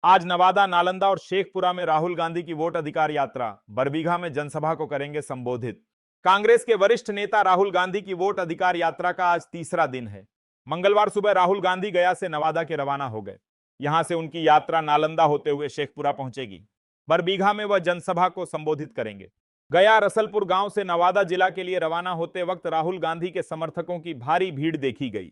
आज नवादा, नालंदा और शेखपुरा में राहुल गांधी की वोट अधिकार यात्रा, बरबीघा में जनसभा को करेंगे संबोधित। कांग्रेस के वरिष्ठ नेता राहुल गांधी की वोट अधिकार यात्रा का आज तीसरा दिन है। मंगलवार सुबह राहुल गांधी गया से नवादा के रवाना हो गए। यहां से उनकी यात्रा नालंदा होते हुए शेखपुरा पहुंचेगी। बरबीघा में वह जनसभा को संबोधित करेंगे। गया रसलपुर गांव से नवादा जिला के लिए रवाना होते वक्त राहुल गांधी के समर्थकों की भारी भीड़ देखी गई।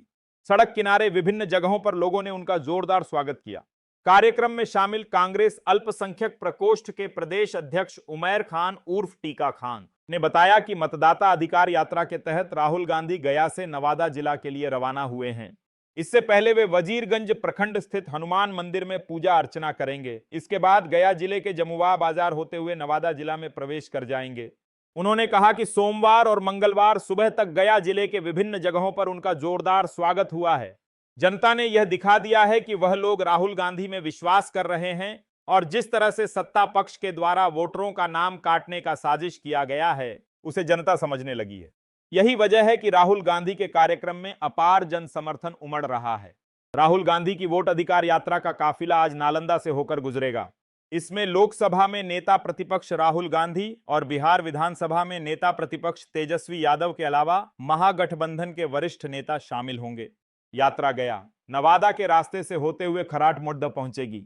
सड़क किनारे विभिन्न जगहों पर लोगों ने उनका जोरदार स्वागत किया। कार्यक्रम में शामिल कांग्रेस अल्पसंख्यक प्रकोष्ठ के प्रदेश अध्यक्ष उमैर खान उर्फ टीका खान ने बताया कि मतदाता अधिकार यात्रा के तहत राहुल गांधी गया से नवादा जिला के लिए रवाना हुए हैं। इससे पहले वे वजीरगंज प्रखंड स्थित हनुमान मंदिर में पूजा अर्चना करेंगे। इसके बाद गया जिले के जमुआ बाजार होते हुए नवादा जिला में प्रवेश कर जाएंगे। उन्होंने कहा कि सोमवार और मंगलवार सुबह तक गया जिले के विभिन्न जगहों पर उनका जोरदार स्वागत हुआ है। जनता ने यह दिखा दिया है कि वह लोग राहुल गांधी में विश्वास कर रहे हैं और जिस तरह से सत्ता पक्ष के द्वारा वोटरों का नाम काटने का साजिश किया गया है उसे जनता समझने लगी है। यही वजह है कि राहुल गांधी के कार्यक्रम में अपार जन समर्थन उमड़ रहा है। राहुल गांधी की वोट अधिकार यात्रा का काफिला आज नालंदा से होकर गुजरेगा। इसमें लोकसभा में नेता प्रतिपक्ष राहुल गांधी और बिहार विधानसभा में नेता प्रतिपक्ष तेजस्वी यादव के अलावा महागठबंधन के वरिष्ठ नेता शामिल होंगे। यात्रा गया नवादा के रास्ते से होते हुए खर्राट मोड्डा पहुंचेगी।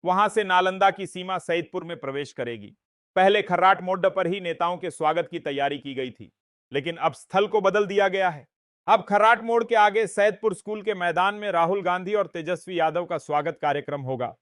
वहां से नालंदा की सीमा सईदपुर में प्रवेश करेगी। पहले खर्राट मोड्डा पर ही नेताओं के स्वागत की तैयारी की गई थी, लेकिन अब स्थल को बदल दिया गया है। अब खर्राट मोड़ के आगे सैदपुर स्कूल के मैदान में राहुल गांधी और तेजस्वी यादव का स्वागत कार्यक्रम होगा।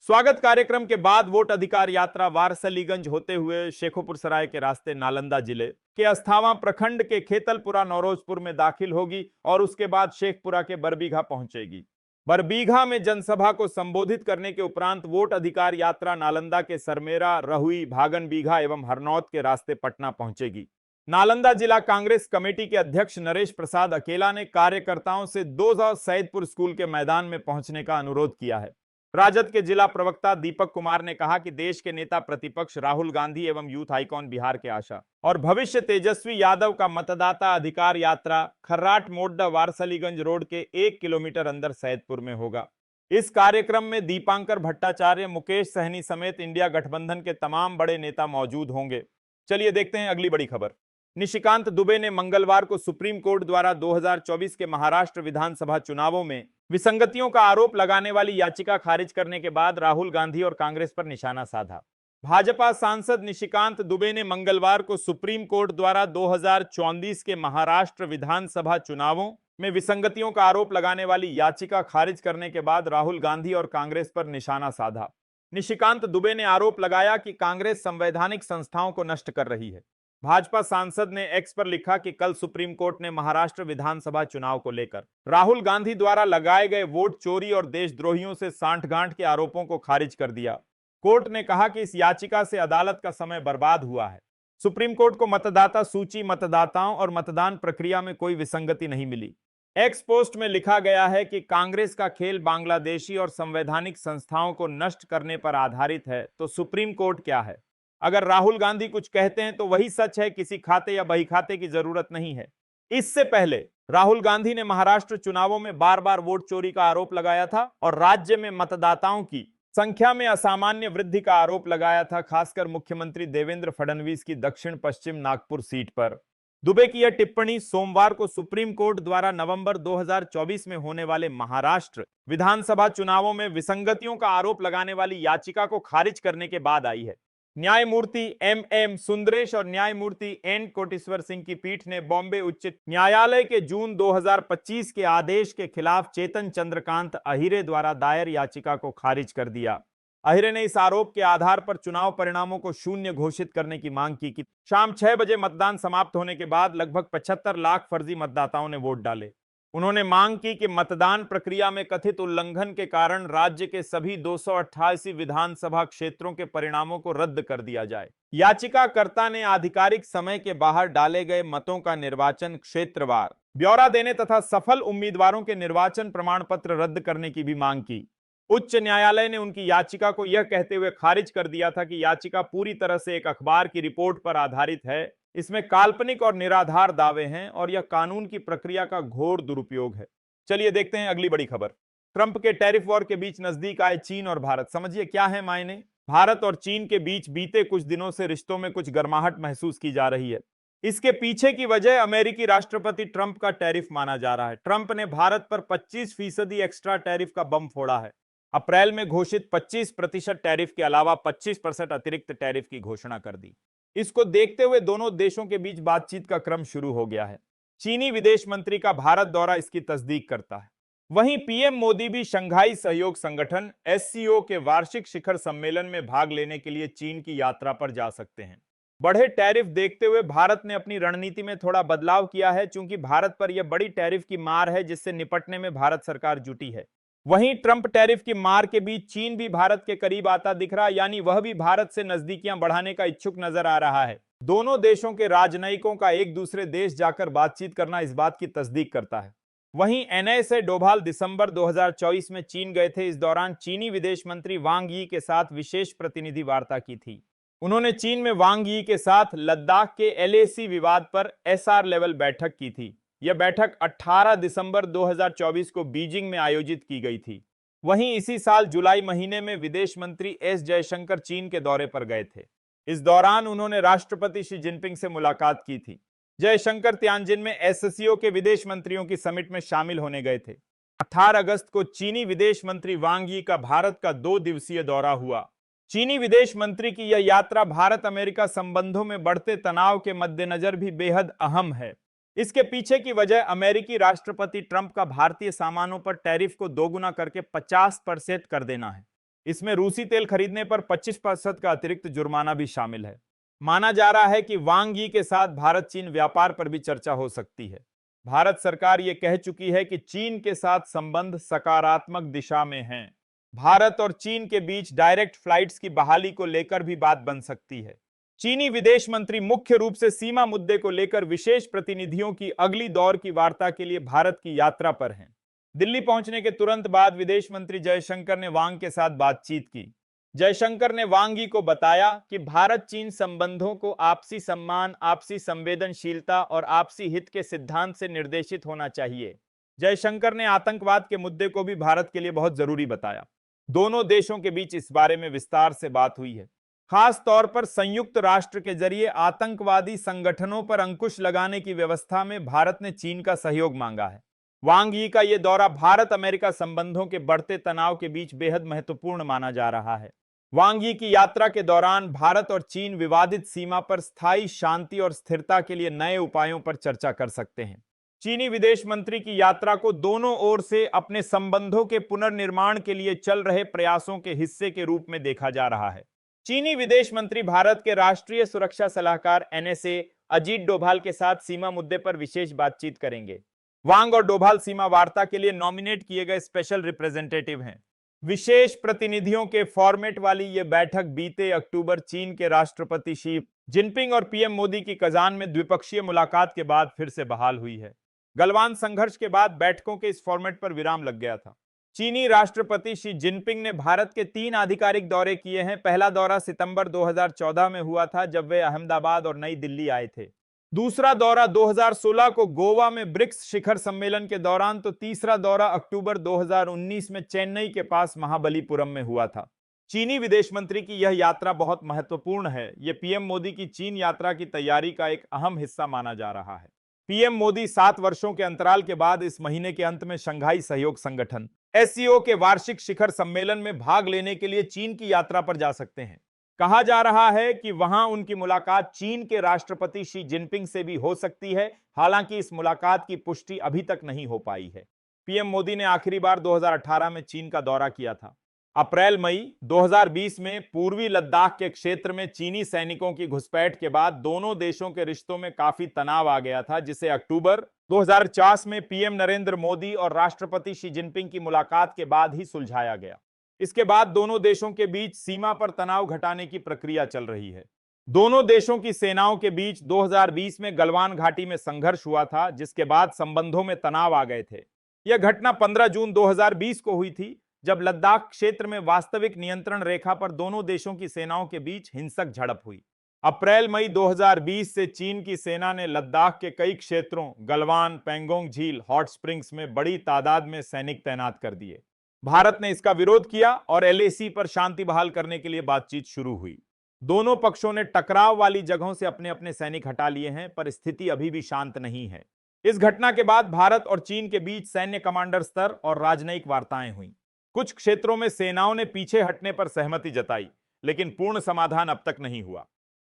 स्वागत कार्यक्रम के बाद वोट अधिकार यात्रा वारसलीगंज होते हुए शेखोपुर सराय के रास्ते नालंदा जिले के अस्थावां प्रखंड के खेतलपुरा नौरोजपुर में दाखिल होगी और उसके बाद शेखपुरा के बरबीघा पहुंचेगी। बरबीघा में जनसभा को संबोधित करने के उपरांत वोट अधिकार यात्रा नालंदा के सरमेरा, रहुई, भागनबीघा एवं हरनौत के रास्ते पटना पहुंचेगी। नालंदा जिला कांग्रेस कमेटी के अध्यक्ष नरेश प्रसाद अकेला ने कार्यकर्ताओं से 2 सैदपुर स्कूल के मैदान में पहुंचने का अनुरोध किया है। राजद के जिला प्रवक्ता दीपक कुमार ने कहा कि देश के नेता प्रतिपक्ष राहुल गांधी एवं यूथ आइकॉन बिहार के आशा और भविष्य तेजस्वी यादव का मतदाता अधिकार यात्रा खर्राट मोड्डा वारसलीगंज रोड के 1 किलोमीटर अंदर सैदपुर में होगा। इस कार्यक्रम में दीपांकर भट्टाचार्य, मुकेश सहनी समेत इंडिया गठबंधन के तमाम बड़े नेता मौजूद होंगे। चलिए देखते हैं अगली बड़ी खबर। निशिकांत दुबे ने मंगलवार को सुप्रीम कोर्ट द्वारा 2024 के महाराष्ट्र विधानसभा चुनावों में विसंगतियों का आरोप लगाने वाली याचिका खारिज करने के बाद राहुल गांधी और कांग्रेस पर निशाना साधा। भाजपा सांसद निशिकांत दुबे ने मंगलवार को सुप्रीम कोर्ट द्वारा 2024 के महाराष्ट्र विधानसभा चुनावों में विसंगतियों का आरोप लगाने वाली याचिका खारिज करने के बाद राहुल गांधी और कांग्रेस पर निशाना साधा। निशिकांत दुबे ने आरोप लगाया कि कांग्रेस संवैधानिक संस्थाओं को नष्ट कर रही है। भाजपा सांसद ने एक्स पर लिखा कि कल सुप्रीम कोर्ट ने महाराष्ट्र विधानसभा चुनाव को लेकर राहुल गांधी द्वारा लगाए गए वोट चोरी और देशद्रोहियों से सांठगांठ के आरोपों को खारिज कर दिया। कोर्ट ने कहा कि इस याचिका से अदालत का समय बर्बाद हुआ है। सुप्रीम कोर्ट को मतदाता सूची, मतदाताओं और मतदान प्रक्रिया में कोई विसंगति नहीं मिली। एक्स पोस्ट में लिखा गया है कि कांग्रेस का खेल बांग्लादेशी और संवैधानिक संस्थाओं को नष्ट करने पर आधारित है, तो सुप्रीम कोर्ट क्या है? अगर राहुल गांधी कुछ कहते हैं तो वही सच है, किसी खाते या बही खाते की जरूरत नहीं है। इससे पहले राहुल गांधी ने महाराष्ट्र चुनावों में बार बार वोट चोरी का आरोप लगाया था और राज्य में मतदाताओं की संख्या में असामान्य वृद्धि का आरोप लगाया था, खासकर मुख्यमंत्री देवेंद्र फडणवीस की दक्षिण पश्चिम नागपुर सीट पर। दुबे की यह टिप्पणी सोमवार को सुप्रीम कोर्ट द्वारा नवंबर 2024 में होने वाले महाराष्ट्र विधानसभा चुनावों में विसंगतियों का आरोप लगाने वाली याचिका को खारिज करने के बाद आई है। न्यायमूर्ति एम सुंदरेश और न्यायमूर्ति एन कोटेश्वर सिंह की पीठ ने बॉम्बे उच्च न्यायालय के जून 2025 के आदेश के खिलाफ चेतन चंद्रकांत अहिरे द्वारा दायर याचिका को खारिज कर दिया। अहिरे ने इस आरोप के आधार पर चुनाव परिणामों को शून्य घोषित करने की मांग की कि शाम 6 बजे मतदान समाप्त होने के बाद लगभग 75 लाख फर्जी मतदाताओं ने वोट डाले। उन्होंने मांग की कि मतदान प्रक्रिया में कथित उल्लंघन के कारण राज्य के सभी 288 विधानसभा क्षेत्रों के परिणामों को रद्द कर दिया जाए। याचिकाकर्ता ने आधिकारिक समय के बाहर डाले गए मतों का निर्वाचन क्षेत्रवार ब्यौरा देने तथा सफल उम्मीदवारों के निर्वाचन प्रमाण पत्र रद्द करने की भी मांग की। उच्च न्यायालय ने उनकी याचिका को यह कहते हुए खारिज कर दिया था कि याचिका पूरी तरह से एक अखबार की रिपोर्ट पर आधारित है, इसमें काल्पनिक और निराधार दावे हैं और यह कानून की प्रक्रिया का घोर दुरुपयोग है। चलिए देखते हैं अगली बड़ी खबर। ट्रंप के टैरिफ वॉर के बीच नजदीक आए चीन और भारत। समझिए क्या है मायने। भारत और चीन के बीच बीते कुछ दिनों से रिश्तों में कुछ गर्माहट महसूस की जा रही है। इसके पीछे की वजह अमेरिकी राष्ट्रपति ट्रंप का टैरिफ माना जा रहा है। ट्रंप ने भारत पर 25% एक्स्ट्रा टैरिफ का बम फोड़ा है। अप्रैल में घोषित 25% टैरिफ के अलावा 25% अतिरिक्त टैरिफ की घोषणा कर दी। इसको देखते हुए दोनों देशों के बीच बातचीत का क्रम शुरू हो गया है। चीनी विदेश मंत्री का भारत दौरा इसकी तस्दीक करता है। वहीं पीएम मोदी भी शंघाई सहयोग संगठन एससीओ के वार्षिक शिखर सम्मेलन में भाग लेने के लिए चीन की यात्रा पर जा सकते हैं। बढ़े टैरिफ देखते हुए भारत ने अपनी रणनीति में थोड़ा बदलाव किया है, क्योंकि भारत पर यह बड़ी टैरिफ की मार है जिससे निपटने में भारत सरकार जुटी है। वहीं ट्रंप टैरिफ की मार के बीच चीन भी भारत के करीब आता दिख रहा, यानी वह भी भारत से नजदीकियां बढ़ाने का इच्छुक नजर आ रहा है। दोनों देशों के राजनयिकों का एक दूसरे देश जाकर बातचीत करना इस बात की तस्दीक करता है। वहीं एनएसए डोभाल दिसंबर 2024 में चीन गए थे। इस दौरान चीनी विदेश मंत्री वांग यी के साथ विशेष प्रतिनिधि वार्ता की थी। उन्होंने चीन में वांग यी के साथ लद्दाख के एलएसी विवाद पर एसआर लेवल बैठक की थी। यह बैठक 18 दिसंबर 2024 को बीजिंग में आयोजित की गई थी। वहीं इसी साल जुलाई महीने में विदेश मंत्री एस जयशंकर चीन के दौरे पर गए थे। इस दौरान उन्होंने राष्ट्रपति शी जिनपिंग से मुलाकात की थी। जयशंकर तियानजिन में एससीओ के विदेश मंत्रियों की समिट में शामिल होने गए थे। 18 अगस्त को चीनी विदेश मंत्री वांग यी का भारत का 2 दिवसीय दौरा हुआ। चीनी विदेश मंत्री की यह यात्रा भारत अमेरिका संबंधों में बढ़ते तनाव के मद्देनजर भी बेहद अहम है। इसके पीछे की वजह अमेरिकी राष्ट्रपति ट्रंप का भारतीय सामानों पर टैरिफ को दोगुना करके 50% कर देना है। इसमें रूसी तेल खरीदने पर 25% का अतिरिक्त जुर्माना भी शामिल है। माना जा रहा है कि वांग यी के साथ भारत चीन व्यापार पर भी चर्चा हो सकती है। भारत सरकार ये कह चुकी है कि चीन के साथ संबंध सकारात्मक दिशा में हैं। भारत और चीन के बीच डायरेक्ट फ्लाइट्स की बहाली को लेकर भी बात बन सकती है। चीनी विदेश मंत्री मुख्य रूप से सीमा मुद्दे को लेकर विशेष प्रतिनिधियों की अगली दौर की वार्ता के लिए भारत की यात्रा पर हैं। दिल्ली पहुंचने के तुरंत बाद विदेश मंत्री जयशंकर ने वांग के साथ बातचीत की। जयशंकर ने वांग यी को बताया कि भारत चीन संबंधों को आपसी सम्मान, आपसी संवेदनशीलता और आपसी हित के सिद्धांत से निर्देशित होना चाहिए। जयशंकर ने आतंकवाद के मुद्दे को भी भारत के लिए बहुत जरूरी बताया। दोनों देशों के बीच इस बारे में विस्तार से बात हुई है। खास तौर पर संयुक्त राष्ट्र के जरिए आतंकवादी संगठनों पर अंकुश लगाने की व्यवस्था में भारत ने चीन का सहयोग मांगा है। वांग यी का यह दौरा भारत अमेरिका संबंधों के बढ़ते तनाव के बीच बेहद महत्वपूर्ण माना जा रहा है। वांग यी की यात्रा के दौरान भारत और चीन विवादित सीमा पर स्थायी शांति और स्थिरता के लिए नए उपायों पर चर्चा कर सकते हैं। चीनी विदेश मंत्री की यात्रा को दोनों ओर से अपने संबंधों के पुनर्निर्माण के लिए चल रहे प्रयासों के हिस्से के रूप में देखा जा रहा है। चीनी विदेश मंत्री भारत के राष्ट्रीय सुरक्षा सलाहकार एनएसए अजीत डोभाल के साथ सीमा मुद्दे पर विशेष बातचीत करेंगे। वांग और डोभाल सीमा वार्ता के लिए नॉमिनेट किए गए स्पेशल रिप्रेजेंटेटिव हैं। विशेष प्रतिनिधियों के फॉर्मेट वाली यह बैठक बीते अक्टूबर चीन के राष्ट्रपति शी जिनपिंग और पीएम मोदी की कजान में द्विपक्षीय मुलाकात के बाद फिर से बहाल हुई है। गलवान संघर्ष के बाद बैठकों के इस फॉर्मेट पर विराम लग गया था। चीनी राष्ट्रपति शी जिनपिंग ने भारत के 3 आधिकारिक दौरे किए हैं। पहला दौरा सितंबर 2014 में हुआ था, जब वे अहमदाबाद और नई दिल्ली आए थे। दूसरा दौरा 2016 को गोवा में ब्रिक्स शिखर सम्मेलन के दौरान, तो तीसरा दौरा अक्टूबर 2019 में चेन्नई के पास महाबलीपुरम में हुआ था। चीनी विदेश मंत्री की यह यात्रा बहुत महत्वपूर्ण है। यह पीएम मोदी की चीन यात्रा की तैयारी का एक अहम हिस्सा माना जा रहा है। पीएम मोदी 7 वर्षों के अंतराल के बाद इस महीने के अंत में शंघाई सहयोग संगठन एससीओ के वार्षिक शिखर सम्मेलन में भाग लेने के लिए चीन की यात्रा पर जा सकते हैं। कहा जा रहा है कि वहां उनकी मुलाकात चीन के राष्ट्रपति शी जिनपिंग से भी हो सकती है। हालांकि इस मुलाकात की पुष्टि अभी तक नहीं हो पाई है। पीएम मोदी ने आखिरी बार 2018 में चीन का दौरा किया था। अप्रैल मई 2020 में पूर्वी लद्दाख के क्षेत्र में चीनी सैनिकों की घुसपैठ के बाद दोनों देशों के रिश्तों में काफी तनाव आ गया था, जिसे अक्टूबर 2050 में पीएम नरेंद्र मोदी और राष्ट्रपति शी जिनपिंग की मुलाकात के बाद ही सुलझाया गया। इसके बाद दोनों देशों के बीच सीमा पर तनाव घटाने की प्रक्रिया चल रही है। दोनों देशों की सेनाओं के बीच 2020 में गलवान घाटी में संघर्ष हुआ था, जिसके बाद संबंधों में तनाव आ गए थे। यह घटना 15 जून 2020 को हुई थी, जब लद्दाख क्षेत्र में वास्तविक नियंत्रण रेखा पर दोनों देशों की सेनाओं के बीच हिंसक झड़प हुई। अप्रैल मई 2020 से चीन की सेना ने लद्दाख के कई क्षेत्रों गलवान, पेंगोंग झील, हॉट स्प्रिंग्स में बड़ी तादाद में सैनिक तैनात कर दिए। भारत ने इसका विरोध किया और एलएसी पर शांति बहाल करने के लिए बातचीत शुरू हुई। दोनों पक्षों ने टकराव वाली जगहों से अपने अपने सैनिक हटा लिए हैं, पर स्थिति अभी भी शांत नहीं है। इस घटना के बाद भारत और चीन के बीच सैन्य कमांडर स्तर और राजनयिक वार्ताएं हुई। कुछ क्षेत्रों में सेनाओं ने पीछे हटने पर सहमति जताई, लेकिन पूर्ण समाधान अब तक नहीं हुआ।